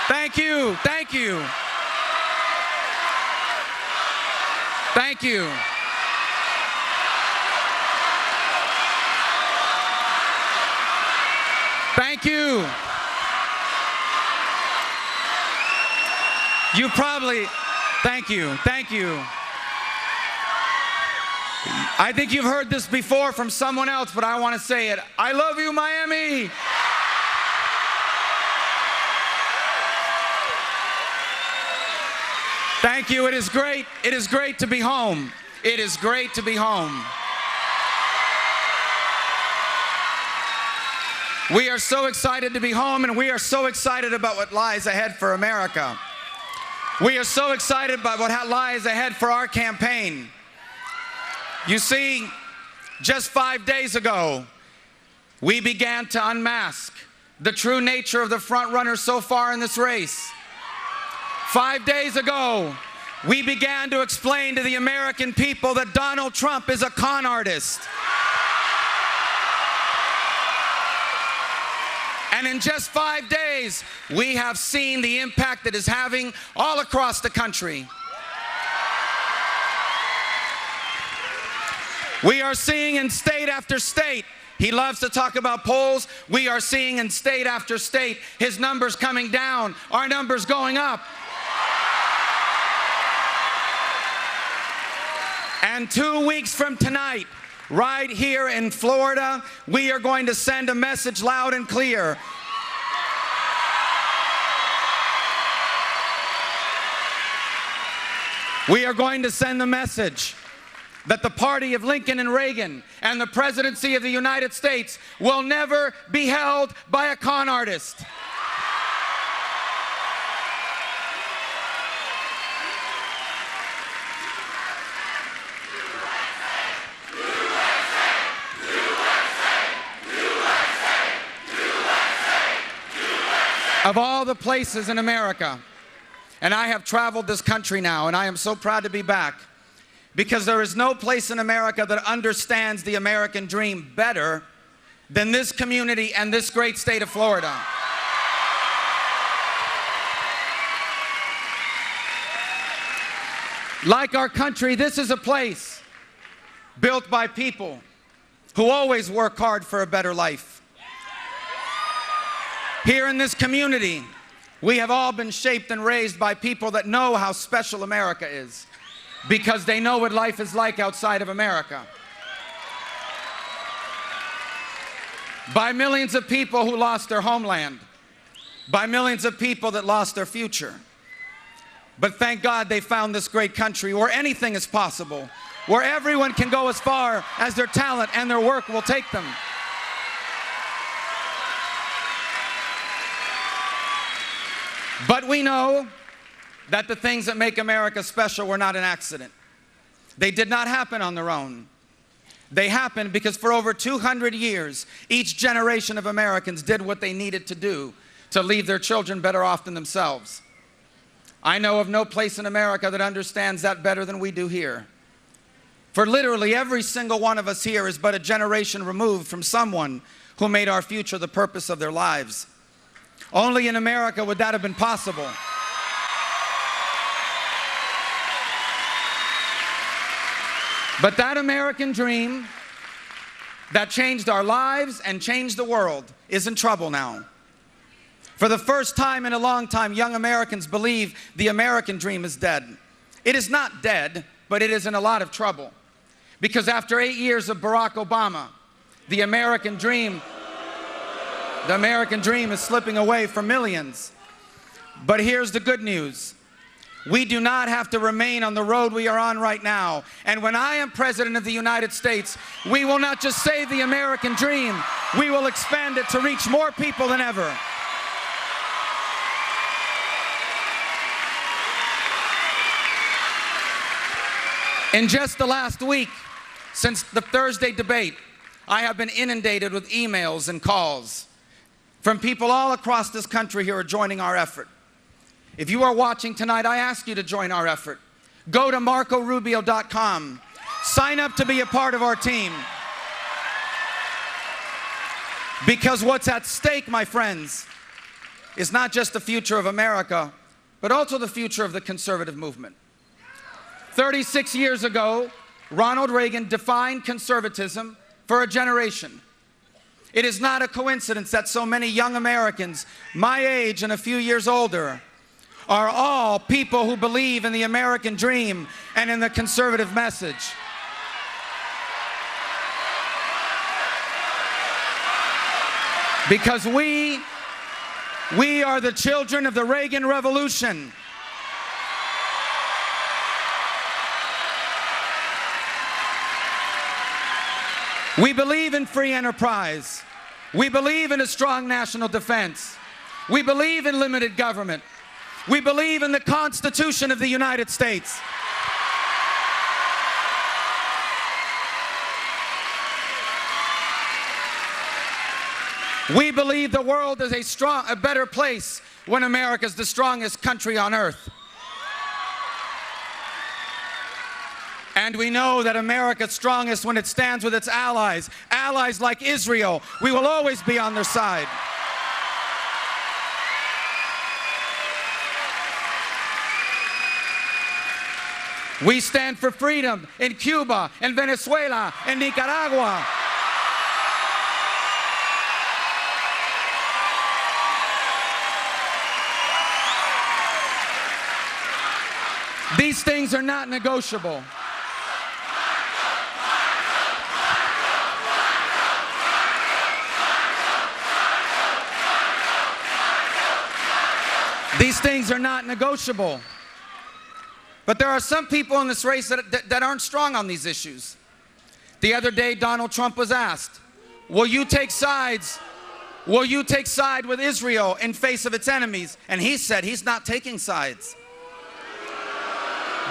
Thank you. Thank you. Thank you. Thank you. You probably, thank you. Thank you. I think you've heard this before from someone else, but I want to say it. I love you, Miami. Thank you. It is great. It is great to be home. It is great to be home. We are so excited to be home, and we are so excited about what lies ahead for America. We are so excited about what lies ahead for our campaign. You see, just 5 days ago, we began to unmask the true nature of the front runners so far in this race. 5 days ago, we began to explain to the American people that Donald Trump is a con artist. And in just 5 days, we have seen the impact it is having all across the country. We are seeing in state after state, he loves to talk about polls, we are seeing in state after state his numbers coming down, our numbers going up. And 2 weeks from tonight, right here in Florida, we are going to send a message loud and clear. We are going to send the message that the party of Lincoln and Reagan and the presidency of the United States will never be held by a con artist. Of all the places in America, and I have traveled this country now, and I am so proud to be back, because there is no place in America that understands the American dream better than this community and this great state of Florida. Like our country, this is a place built by people who always work hard for a better life. Here in this community, we have all been shaped and raised by people that know how special America is, because they know what life is like outside of America. By millions of people who lost their homeland, by millions of people that lost their future. But thank God they found this great country where anything is possible, where everyone can go as far as their talent and their work will take them. But we know that the things that make America special were not an accident. They did not happen on their own. They happened because for over 200 years, each generation of Americans did what they needed to do to leave their children better off than themselves. I know of no place in America that understands that better than we do here. For literally every single one of us here is but a generation removed from someone who made our future the purpose of their lives. Only in America would that have been possible. But that American dream that changed our lives and changed the world is in trouble now. For the first time in a long time, young Americans believe the American dream is dead. It is not dead, but it is in a lot of trouble. Because after 8 years of Barack Obama, the American dream is slipping away for millions. But here's the good news. We do not have to remain on the road we are on right now. And when I am President of the United States, we will not just save the American dream, we will expand it to reach more people than ever. In just the last week, since the Thursday debate, I have been inundated with emails and calls from people all across this country who are joining our effort. If you are watching tonight, I ask you to join our effort. Go to marcorubio.com. Sign up to be a part of our team. Because what's at stake, my friends, is not just the future of America, but also the future of the conservative movement. 36 years ago, Ronald Reagan defined conservatism for a generation. It is not a coincidence that so many young Americans, my age and a few years older, are all people who believe in the American dream and in the conservative message. Because we are the children of the Reagan Revolution. We believe in free enterprise. We believe in a strong national defense. We believe in limited government. We believe in the Constitution of the United States. We believe the world is a better place when America is the strongest country on earth. And we know that America is strongest when it stands with its allies, allies like Israel. We will always be on their side. We stand for freedom in Cuba, in Venezuela, in Nicaragua. These things are not negotiable. These things are not negotiable. But there are some people in this race that aren't strong on these issues. The other day, Donald Trump was asked, will you take sides? Will you take side with Israel in face of its enemies? And he said he's not taking sides.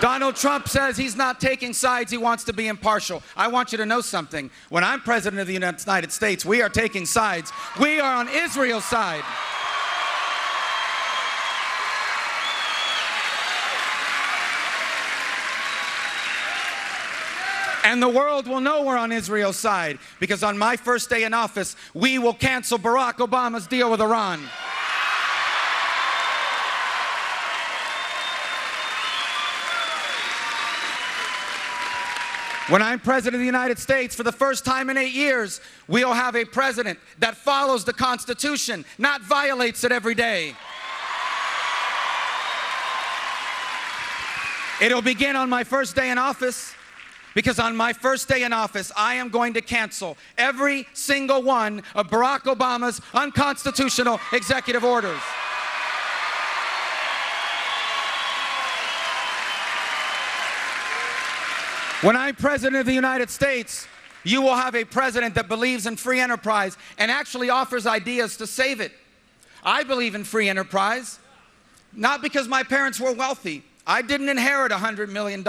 Donald Trump says he's not taking sides, he wants to be impartial. I want you to know something. When I'm President of the United States, we are taking sides. We are on Israel's side. And the world will know we're on Israel's side, because on my first day in office, we will cancel Barack Obama's deal with Iran. When I'm President of the United States, for the first time in 8 years, we'll have a president that follows the Constitution, not violates it every day. It'll begin on my first day in office, because on my first day in office, I am going to cancel every single one of Barack Obama's unconstitutional executive orders. When I'm President of the United States, you will have a president that believes in free enterprise and actually offers ideas to save it. I believe in free enterprise, not because my parents were wealthy. I didn't inherit $100 million.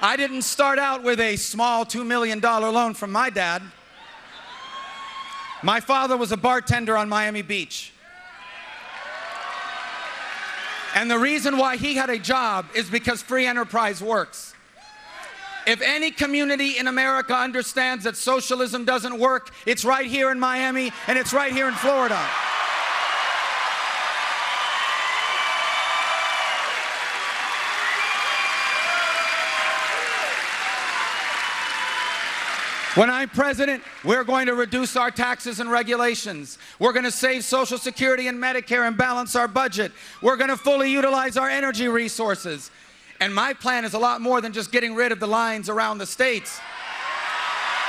I didn't start out with a small $2 million loan from my dad. My father was a bartender on Miami Beach. And the reason why he had a job is because free enterprise works. If any community in America understands that socialism doesn't work, it's right here in Miami and it's right here in Florida. When I'm president, we're going to reduce our taxes and regulations. We're going to save Social Security and Medicare and balance our budget. We're going to fully utilize our energy resources. And my plan is a lot more than just getting rid of the lines around the states.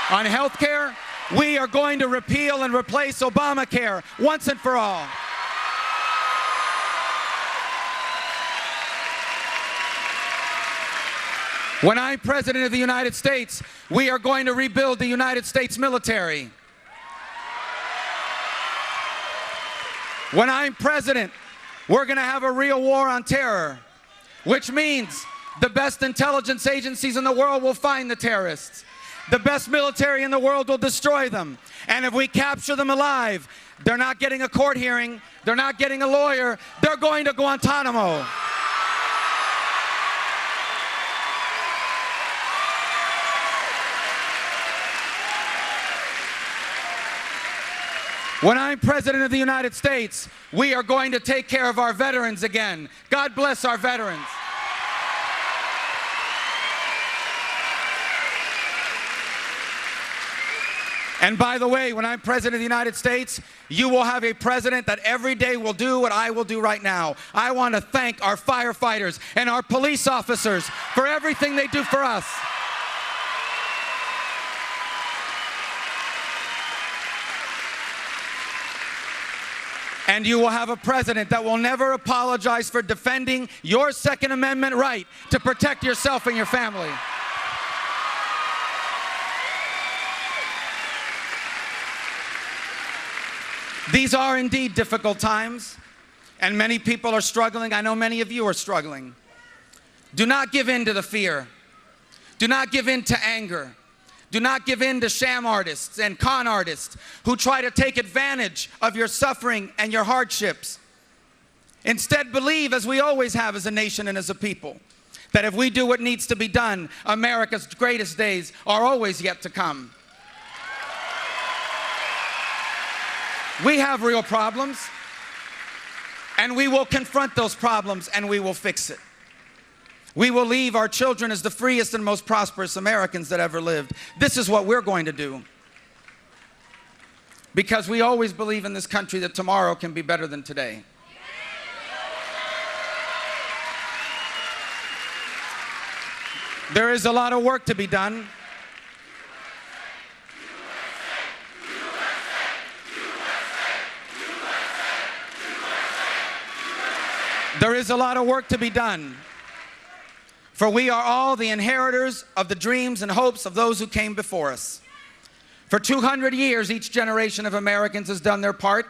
On health care, we are going to repeal and replace Obamacare once and for all. When I'm President of the United States, we are going to rebuild the United States military. When I'm President, we're going to have a real war on terror, which means the best intelligence agencies in the world will find the terrorists. The best military in the world will destroy them. And if we capture them alive, they're not getting a court hearing, they're not getting a lawyer, they're going to Guantanamo. When I'm President of the United States, we are going to take care of our veterans again. God bless our veterans. And by the way, when I'm President of the United States, you will have a president that every day will do what I will do right now. I want to thank our firefighters and our police officers for everything they do for us. And you will have a president that will never apologize for defending your Second Amendment right to protect yourself and your family. These are indeed difficult times, and many people are struggling. I know many of you are struggling. Do not give in to the fear. Do not give in to anger. Do not give in to sham artists and con artists who try to take advantage of your suffering and your hardships. Instead, believe, as we always have as a nation and as a people, that if we do what needs to be done, America's greatest days are always yet to come. We have real problems, and we will confront those problems, and we will fix it. We will leave our children as the freest and most prosperous Americans that ever lived. This is what we're going to do. Because we always believe in this country that tomorrow can be better than today. There is a lot of work to be done. There is a lot of work to be done, for we are all the inheritors of the dreams and hopes of those who came before us. For 200 years, each generation of Americans has done their part.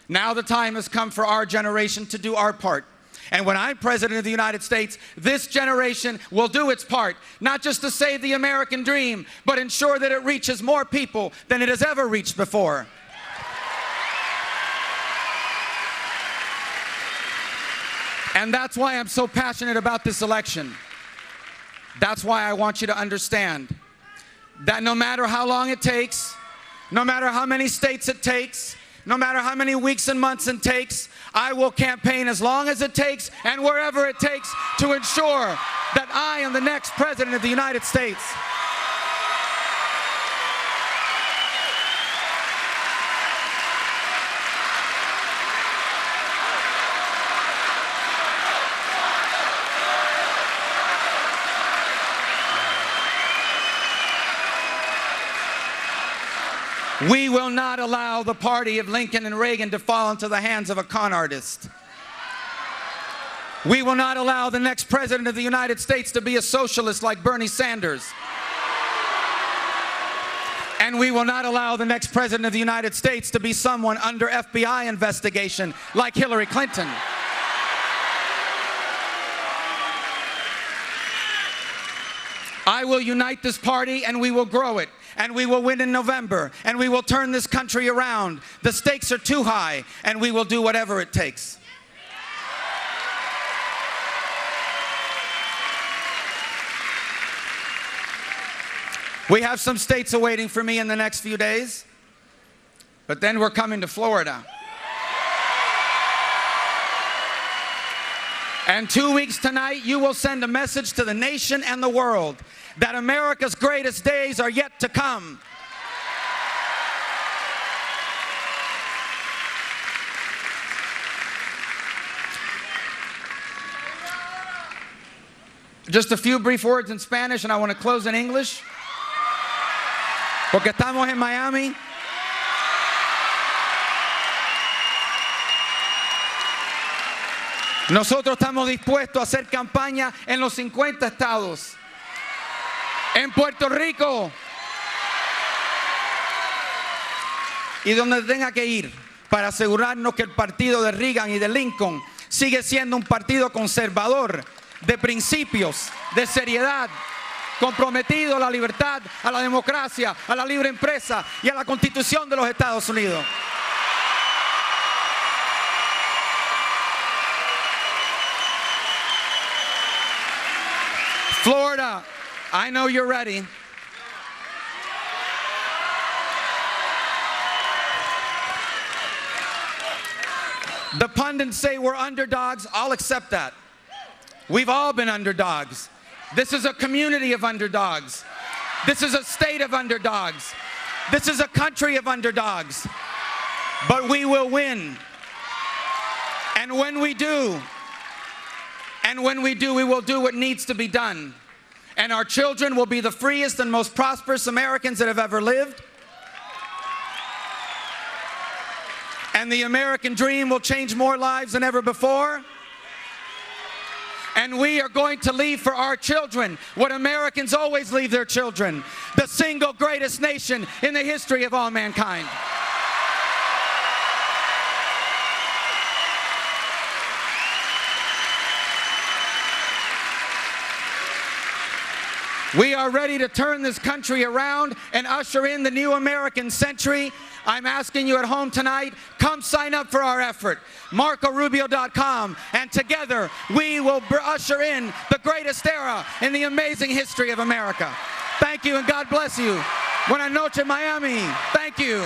Now the time has come for our generation to do our part. And when I'm President of the United States, this generation will do its part, not just to save the American dream, but ensure that it reaches more people than it has ever reached before. And that's why I'm so passionate about this election. That's why I want you to understand that no matter how long it takes, no matter how many states it takes, no matter how many weeks and months it takes, I will campaign as long as it takes and wherever it takes to ensure that I am the next President of the United States. We will not allow the party of Lincoln and Reagan to fall into the hands of a con artist. We will not allow the next President of the United States to be a socialist like Bernie Sanders. And we will not allow the next President of the United States to be someone under FBI investigation like Hillary Clinton. I will unite this party, and we will grow it, and we will win in November, and we will turn this country around. The stakes are too high, and we will do whatever it takes. We have some states awaiting for me in the next few days, but then we're coming to Florida. And 2 weeks tonight, you will send a message to the nation and the world that America's greatest days are yet to come. Just a few brief words in Spanish, and I want to close in English. Porque estamos en Miami. Nosotros estamos dispuestos a hacer campaña en los 50 estados, en Puerto Rico y donde tenga que ir para asegurarnos que el partido de Reagan y de Lincoln sigue siendo un partido conservador, de principios, de seriedad, comprometido a la libertad, a la democracia, a la libre empresa y a la Constitución de los Estados Unidos. Florida, I know you're ready. The pundits say we're underdogs. I'll accept that. We've all been underdogs. This is a community of underdogs. This is a state of underdogs. This is a country of underdogs. But we will win. And when we do, we will do what needs to be done. And our children will be the freest and most prosperous Americans that have ever lived. And the American dream will change more lives than ever before. And we are going to leave for our children what Americans always leave their children: the single greatest nation in the history of all mankind. We are ready to turn this country around and usher in the new American century. I'm asking you at home tonight, come sign up for our effort. MarcoRubio.com, and together we will usher in the greatest era in the amazing history of America. Thank you and God bless you. Buenas noches, Miami. Thank you.